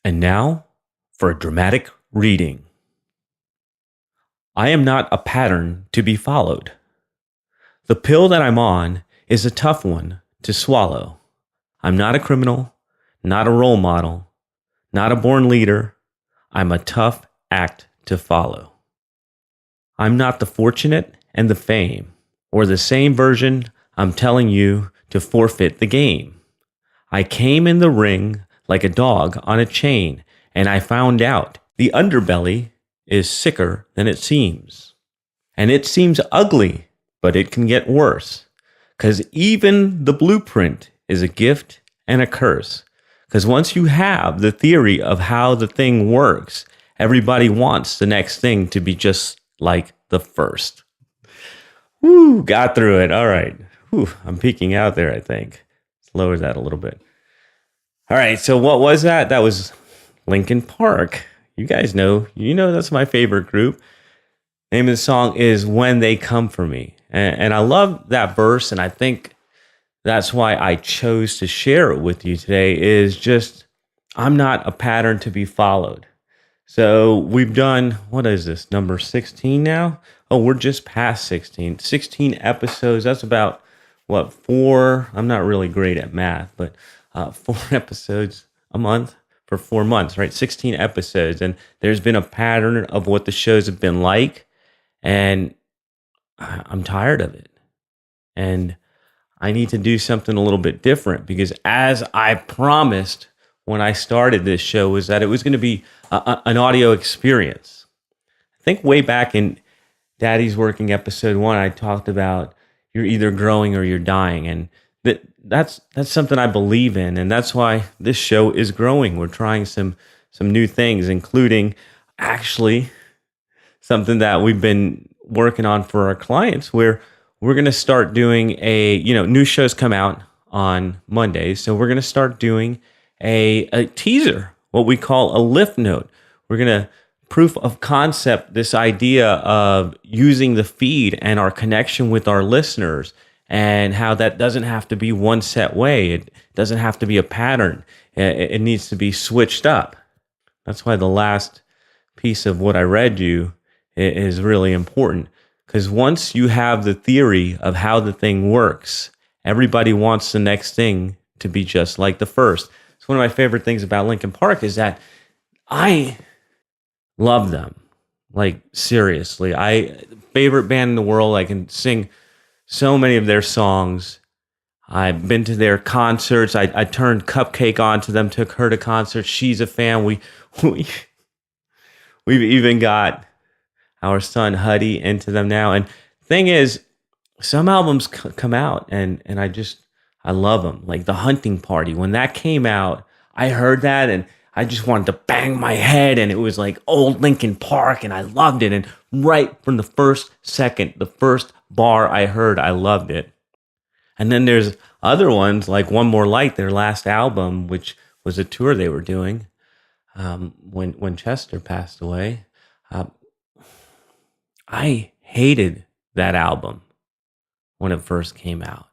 And now for a dramatic reading. I am not a pattern to be followed. The pill that I'm on is a tough one to swallow. I'm not a criminal, not a role model, not a born leader. I'm a tough act to follow. I'm not the fortunate and the fame, or the same version I'm telling you to forfeit the game. I came in the ring like a dog on a chain, and I found out the underbelly is sicker than it seems. And it seems ugly, but it can get worse. 'Cause even the blueprint is a gift and a curse. 'Cause once you have the theory of how the thing works, everybody wants the next thing to be just like the first. Woo, got through it. All right. Whew, I'm peeking out there, I think. Let's lower that a little bit. All right, so what was that? That was Linkin Park. You guys know, that's my favorite group. Name of the song is When They Come For Me. And I love that verse, and I think that's why I chose to share it with you today, is just, I'm not a pattern to be followed. So we've done, what is this, number 16 now? Oh, we're just past 16. 16 episodes, that's about, 4? I'm not really great at math, but 4 episodes a month for 4 months, right? 16 episodes. And there's been a pattern of what the shows have been like. And I'm tired of it. And I need to do something a little bit different, because as I promised when I started this show, was that it was going to be an audio experience. I think way back in Daddy's Working episode 1, I talked about you're either growing or you're dying. And that's something I believe in, and that's why this show is growing. We're trying some new things, including actually something that we've been working on for our clients, where we're going to start doing new shows come out on Mondays, so we're going to start doing a teaser, what we call a lift note. We're going to proof of concept this idea of using the feed and our connection with our listeners, and how that doesn't have to be one set way. It doesn't have to be a pattern. It needs to be switched up. That's why the last piece of what I read you is really important. Because once you have the theory of how the thing works, everybody wants the next thing to be just like the first. It's one of my favorite things about Linkin Park is that I love them. Like, seriously. Favorite band in the world. I can sing so many of their songs. I've been to their concerts. I turned Cupcake on to them, took her to concerts. She's a fan. We've even got our son Huddy into them now. And thing is, some albums come out and I love them. Like The Hunting Party. When that came out, I heard that and I just wanted to bang my head, and it was like old Linkin Park, and I loved it. And right from the first second, the first bar I heard, I loved it. And then there's other ones like One More Light, their last album, which was a tour they were doing when Chester passed away. I hated that album when it first came out.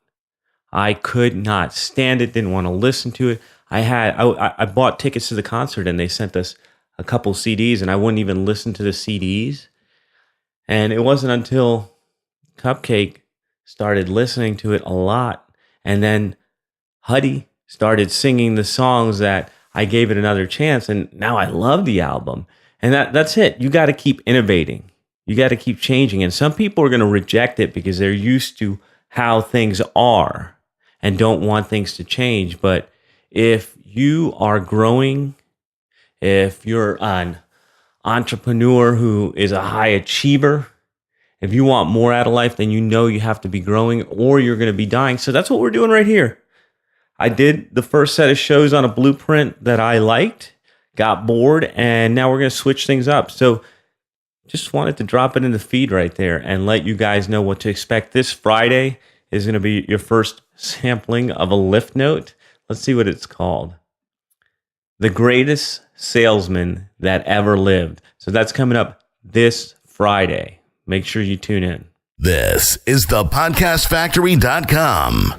I could not stand it, didn't want to listen to it. I bought tickets to the concert, and they sent us a couple CDs, and I wouldn't even listen to the CDs. And it wasn't until Cupcake started listening to it a lot, and then Huddy started singing the songs that I gave it another chance, and now I love the album. And that's it. You got to keep innovating. You got to keep changing. And some people are going to reject it because they're used to how things are and don't want things to change. But if you are growing, if you're an entrepreneur who is a high achiever, if you want more out of life, then you know you have to be growing or you're going to be dying. So that's what we're doing right here. I did the first set of shows on a blueprint that I liked, got bored, and now we're going to switch things up. So just wanted to drop it in the feed right there and let you guys know what to expect. This Friday is going to be your first sampling of a lift note. Let's see what it's called. The Greatest Salesman That Ever Lived. So that's coming up this Friday. Make sure you tune in. This is thepodcastfactory.com.